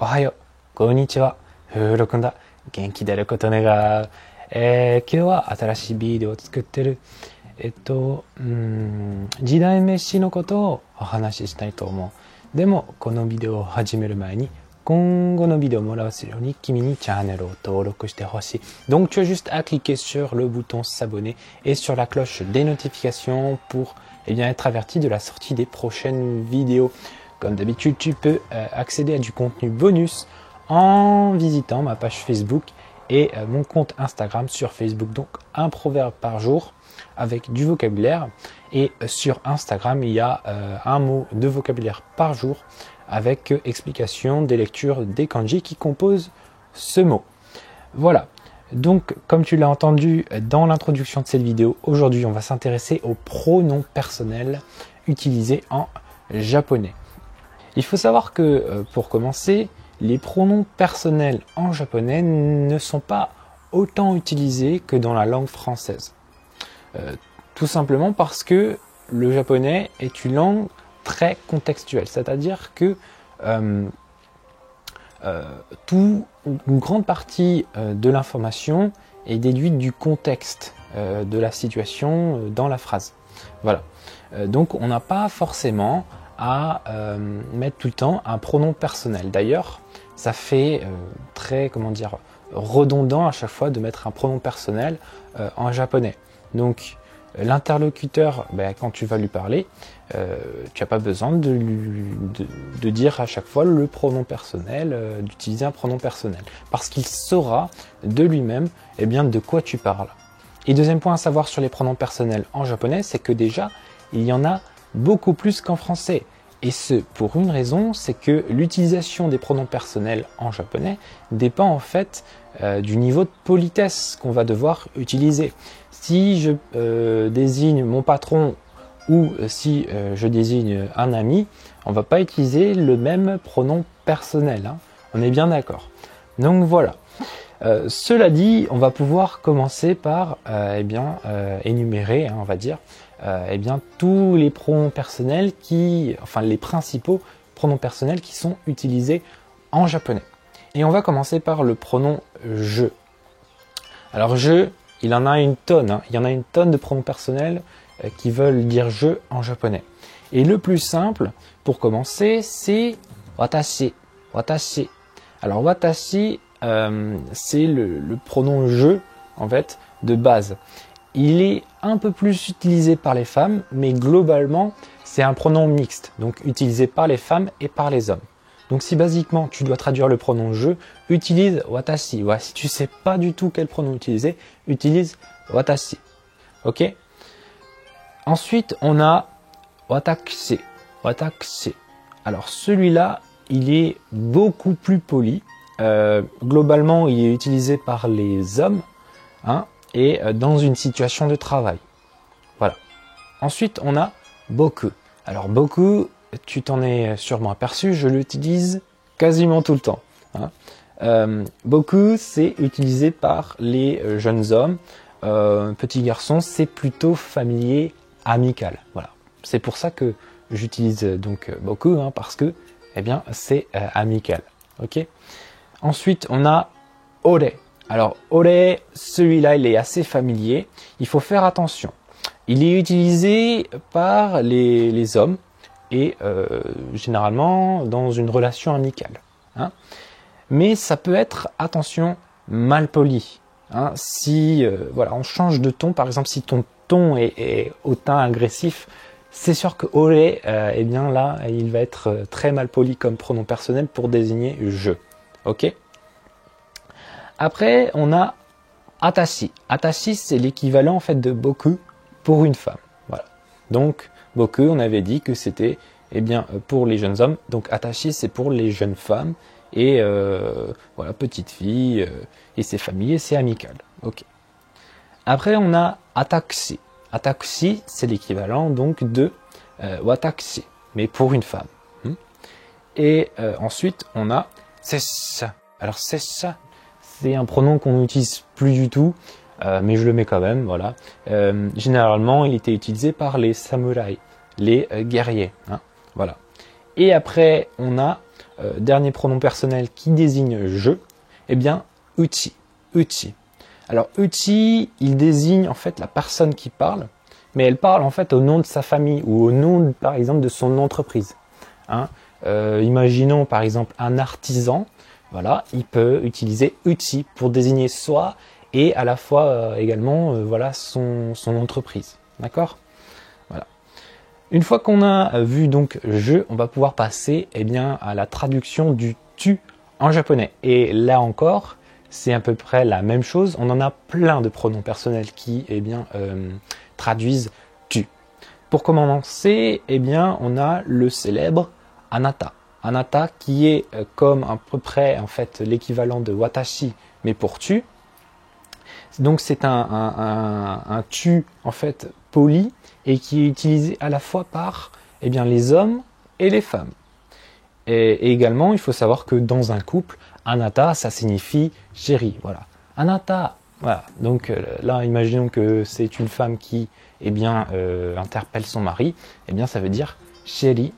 おはよう、こんにちは、ふうろくんだ、元気出ること願う。今日は新しいビデオを作ってる。時代飯のことをお話ししたいと思う。でも、このビデオを始める前に、今後のビデオをもらうように君にチャンネルを登録してほしい。Donc, tu as juste à cliquer sur le bouton s'abonner et sur la cloche des notifications pour être averti de la sortie des prochaines vidéos. Comme d'habitude, tu peux accéder à du contenu bonus en visitant ma page Facebook et mon compte Instagram sur Facebook. Donc, un proverbe par jour avec du vocabulaire. Et sur Instagram, il y a un mot de vocabulaire par jour avec explication des lectures des kanji qui composent ce mot. Voilà. Donc, comme tu l'as entendu dans l'introduction de cette vidéo, aujourd'hui, on va s'intéresser aux pronoms personnels utilisés en japonais. Il faut savoir que, pour commencer, les pronoms personnels en japonais ne sont pas autant utilisés que dans la langue française. Tout simplement parce que le japonais est une langue très contextuelle, c'est-à-dire que une grande partie de l'information est déduite du contexte de la situation dans la phrase. Voilà. Donc on n'a pas forcément à mettre tout le temps un pronom personnel. D'ailleurs, ça fait très, redondant à chaque fois de mettre un pronom personnel en japonais. Donc, l'interlocuteur, quand tu vas lui parler, tu n'as pas besoin de dire à chaque fois le pronom personnel, d'utiliser un pronom personnel, parce qu'il saura de lui-même de quoi tu parles. Et deuxième point à savoir sur les pronoms personnels en japonais, c'est que déjà, il y en a beaucoup plus qu'en français. Et ce, pour une raison, c'est que l'utilisation des pronoms personnels en japonais dépend en fait du niveau de politesse qu'on va devoir utiliser. Si je désigne mon patron ou si je désigne un ami, on ne va pas utiliser le même pronom personnel, hein. On est bien d'accord. Donc voilà. Cela dit, on va pouvoir commencer par énumérer, on va dire, tous les pronoms personnels les principaux pronoms personnels qui sont utilisés en japonais. Et on va commencer par le pronom je. Alors je, il en a une tonne, hein. Il y en a une tonne de pronoms personnels qui veulent dire je en japonais. Et le plus simple pour commencer, c'est watashi. Watashi. Alors watashi, c'est le pronom je en fait de base. Il est un peu plus utilisé par les femmes, mais globalement, c'est un pronom mixte, donc utilisé par les femmes et par les hommes. Donc si basiquement tu dois traduire le pronom je, utilise watashi. Ouais, si tu sais pas du tout quel pronom utiliser, utilise watashi. Ok? Ensuite, on a watakushi. Watakushi. Alors celui-là, il est beaucoup plus poli. Globalement, il est utilisé par les hommes, hein, et dans une situation de travail. Voilà. Ensuite, on a boku. Alors boku, tu t'en es sûrement aperçu, je l'utilise quasiment tout le temps, hein. Boku, c'est utilisé par les jeunes hommes. Petits garçons, c'est plutôt familier, amical. Voilà. C'est pour ça que j'utilise donc boku, hein, parce que c'est amical. Ok. Ensuite, on a ore. Alors, ore, celui-là, il est assez familier. Il faut faire attention. Il est utilisé par les hommes et généralement dans une relation amicale, hein. Mais ça peut être, attention, mal poli, hein. Si on change de ton, par exemple, si ton ton est hautain, agressif, c'est sûr que ore, là, il va être très mal poli comme pronom personnel pour désigner je. Ok? Après, on a atashi. Atashi, c'est l'équivalent en fait de boku pour une femme. Voilà. Donc, boku, on avait dit que c'était pour les jeunes hommes. Donc, atashi, c'est pour les jeunes femmes. Et petite fille, et c'est familier, c'est amical. Ok. Après, on a atakushi. Atakushi, c'est l'équivalent donc de watakushi, mais pour une femme. Et ensuite, on a sessa. Alors, sessa, c'est un pronom qu'on n'utilise plus du tout, mais je le mets quand même, voilà. Généralement, il était utilisé par les samouraïs, les guerriers, hein, voilà. Et après, on a dernier pronom personnel qui désigne je, eh bien uchi, uchi. Alors uchi, il désigne en fait la personne qui parle, mais elle parle en fait au nom de sa famille ou au nom par exemple de son entreprise. Hein. Imaginons par exemple un artisan, voilà, il peut utiliser uchi pour désigner soi et à la fois également voilà son entreprise. D'accord? Voilà. Une fois qu'on a vu donc je, on va pouvoir passer eh bien, à la traduction du tu en japonais. Et là encore, c'est à peu près la même chose. On en a plein de pronoms personnels qui eh bien, traduisent tu. Pour commencer, eh bien, on a le célèbre anata. Anata qui est comme à peu près en fait, l'équivalent de watashi, mais pour tu. Donc c'est un tu en fait poli et qui est utilisé à la fois par eh bien, les hommes et les femmes. Et également, il faut savoir que dans un couple, anata, ça signifie chérie. Voilà. Anata, voilà. Donc là, imaginons que c'est une femme qui eh bien, interpelle son mari. Eh bien, ça veut dire chérie,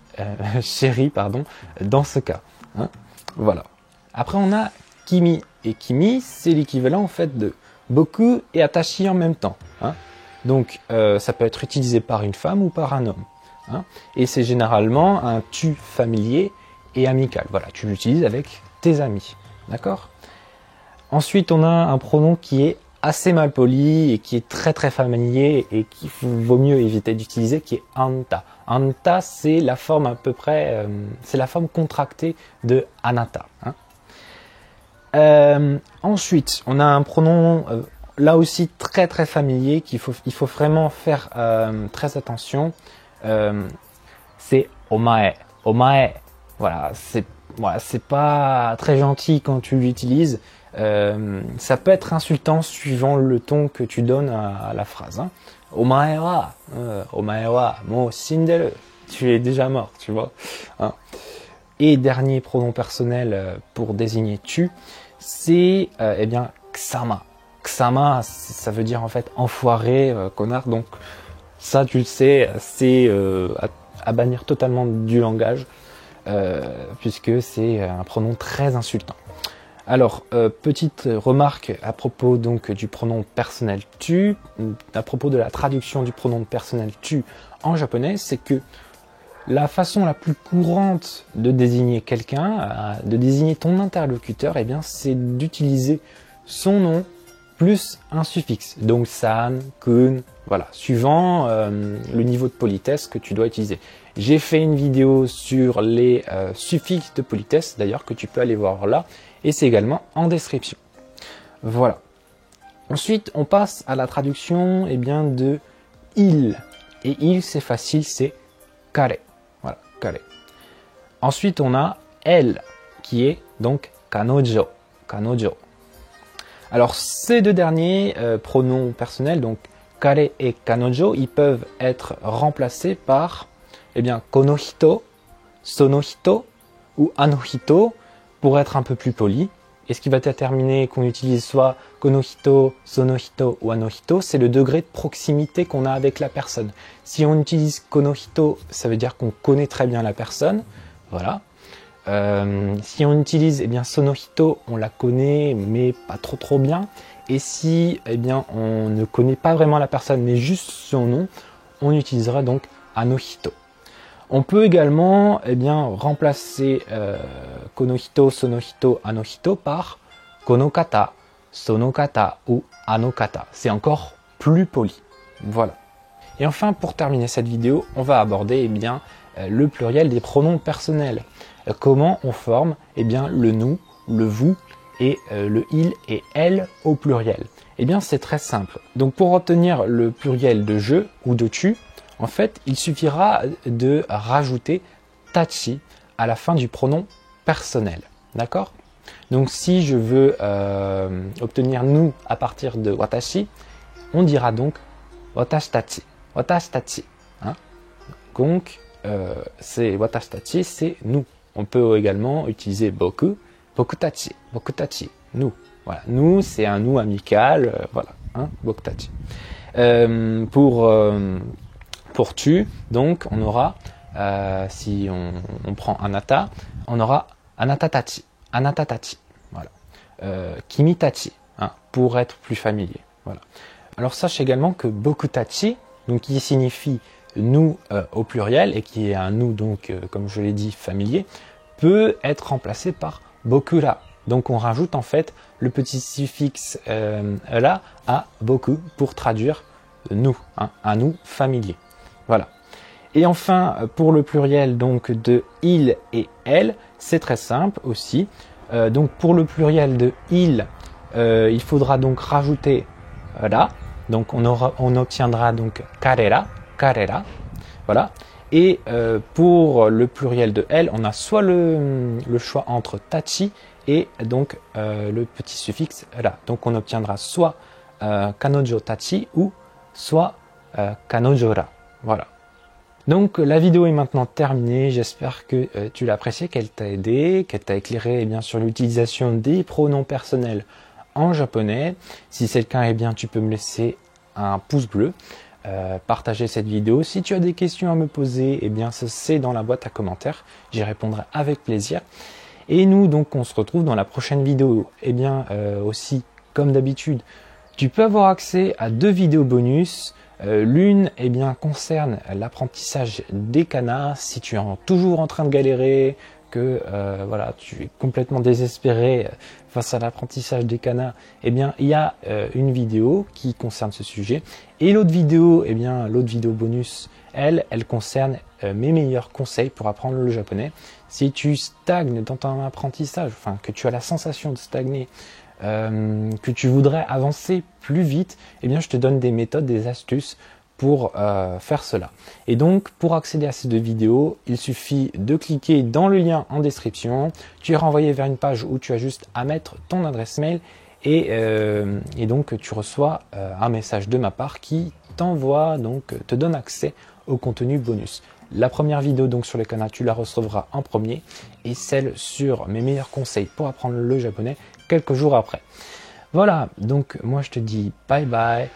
chérie, pardon, dans ce cas. Hein. Voilà. Après, on a kimi. Et kimi, c'est l'équivalent en fait de boku et atashi en même temps. Hein. Donc, ça peut être utilisé par une femme ou par un homme. Hein. Et c'est généralement un tu familier et amical. Voilà, tu l'utilises avec tes amis. D'accord? Ensuite, on a un pronom qui est assez mal poli et qui est très très familier et qu'il vaut mieux éviter d'utiliser, qui est anta. Anta, c'est la forme à peu près, c'est la forme contractée de anata. Hein. Ensuite, on a un pronom là aussi très très familier il faut vraiment faire très attention. C'est omae. Omae. Voilà, c'est pas très gentil quand tu l'utilises. Ça peut être insultant suivant le ton que tu donnes à la phrase. Hein. Omae wa mou shinderu. Tu es déjà mort, tu vois. Hein. Et dernier pronom personnel pour désigner tu, c'est eh bien ksama. Ksama, ça veut dire en fait enfoiré, connard. Donc ça, tu le sais, c'est à bannir totalement du langage. Puisque c'est un pronom très insultant. Alors, petite remarque à propos donc du pronom personnel tu, à propos de la traduction du pronom personnel tu en japonais, c'est que la façon la plus courante de désigner quelqu'un, de désigner ton interlocuteur, eh bien, c'est d'utiliser son nom plus un suffixe. Donc san, kun, voilà, suivant le niveau de politesse que tu dois utiliser. J'ai fait une vidéo sur les suffixes de politesse, d'ailleurs, que tu peux aller voir là, et c'est également en description. Voilà. Ensuite, on passe à la traduction eh bien, de il. Et il, c'est facile, c'est kare. Voilà, kare. Ensuite, on a elle, qui est donc kanojo. Kanojo. Alors, ces deux derniers pronoms personnels, donc kare et kanojo, ils peuvent être remplacés par eh bien, kono hito, sono hito ou ano hito pour être un peu plus poli. Et ce qui va déterminer qu'on utilise soit kono hito, sono hito ou ano hito, c'est le degré de proximité qu'on a avec la personne. Si on utilise kono hito, ça veut dire qu'on connaît très bien la personne. Voilà. Si on utilise eh bien, sono hito, on la connaît mais pas trop bien. Et si eh bien, on ne connaît pas vraiment la personne mais juste son nom, on utilisera donc ano hito. On peut également eh bien, remplacer konohito, sonohito, anohito par konokata, sonokata ou anokata. C'est encore plus poli. Voilà. Et enfin, pour terminer cette vidéo, on va aborder eh bien, le pluriel des pronoms personnels. Comment on forme eh bien, le nous, le vous et le il et elle au pluriel. Eh bien, c'est très simple. Donc, pour obtenir le pluriel de je ou de tu, en fait, il suffira de rajouter tachi à la fin du pronom personnel. D'accord? Donc, si je veux obtenir nous à partir de watashi, on dira donc watashi tachi. Watashi tachi. Hein? Donc, c'est watashi tachi, c'est nous. On peut également utiliser boku, boku tachi, nous. Voilà, nous, c'est un nous amical, voilà, hein, boku tachi. Pour tu, donc, on aura si on prend anata, on aura anatatachi, anatatachi, voilà. Kimitachi, hein, pour être plus familier, voilà. Alors sache également que bokutachi, donc qui signifie nous au pluriel et qui est un nous donc comme je l'ai dit familier, peut être remplacé par bokura. Donc on rajoute en fait le petit suffixe là à boku pour traduire nous, hein, un nous familier. Voilà. Et enfin pour le pluriel donc de il et elle, c'est très simple aussi. Donc pour le pluriel de il faudra donc rajouter là. Donc on obtiendra donc karera, karera, voilà. Et pour le pluriel de elle, on a soit le choix entre tachi et donc le petit suffixe là. Donc on obtiendra soit kanojo tachi ou soit kanojora. Voilà. Donc la vidéo est maintenant terminée, j'espère que tu l'as appréciée, qu'elle t'a aidé, qu'elle t'a éclairé sur l'utilisation des pronoms personnels en japonais. Si c'est le cas, eh bien tu peux me laisser un pouce bleu, partager cette vidéo. Si tu as des questions à me poser, eh bien c'est dans la boîte à commentaires, j'y répondrai avec plaisir. Et nous donc on se retrouve dans la prochaine vidéo. Eh bien aussi comme d'habitude, tu peux avoir accès à 2 vidéos bonus. L'une concerne l'apprentissage des kanas. Si tu es toujours en train de galérer, que voilà, tu es complètement désespéré face à l'apprentissage des kanas, eh bien il y a une vidéo qui concerne ce sujet. Et l'autre vidéo, l'autre vidéo bonus, elle concerne mes meilleurs conseils pour apprendre le japonais. Si tu stagnes dans ton apprentissage, enfin que tu as la sensation de stagner, que tu voudrais avancer plus vite, eh bien je te donne des méthodes, des astuces pour faire cela. Et donc pour accéder à ces 2 vidéos, il suffit de cliquer dans le lien en description. Tu es renvoyé vers une page où tu as juste à mettre ton adresse mail et donc tu reçois un message de ma part qui t'envoie, donc te donne accès au contenu bonus. La première vidéo donc sur les kanas, tu la recevras en premier, et celle sur mes meilleurs conseils pour apprendre le japonais quelques jours après. Voilà, donc moi je te dis bye bye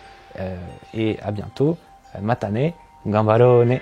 et à bientôt. Matane, gambaro ne.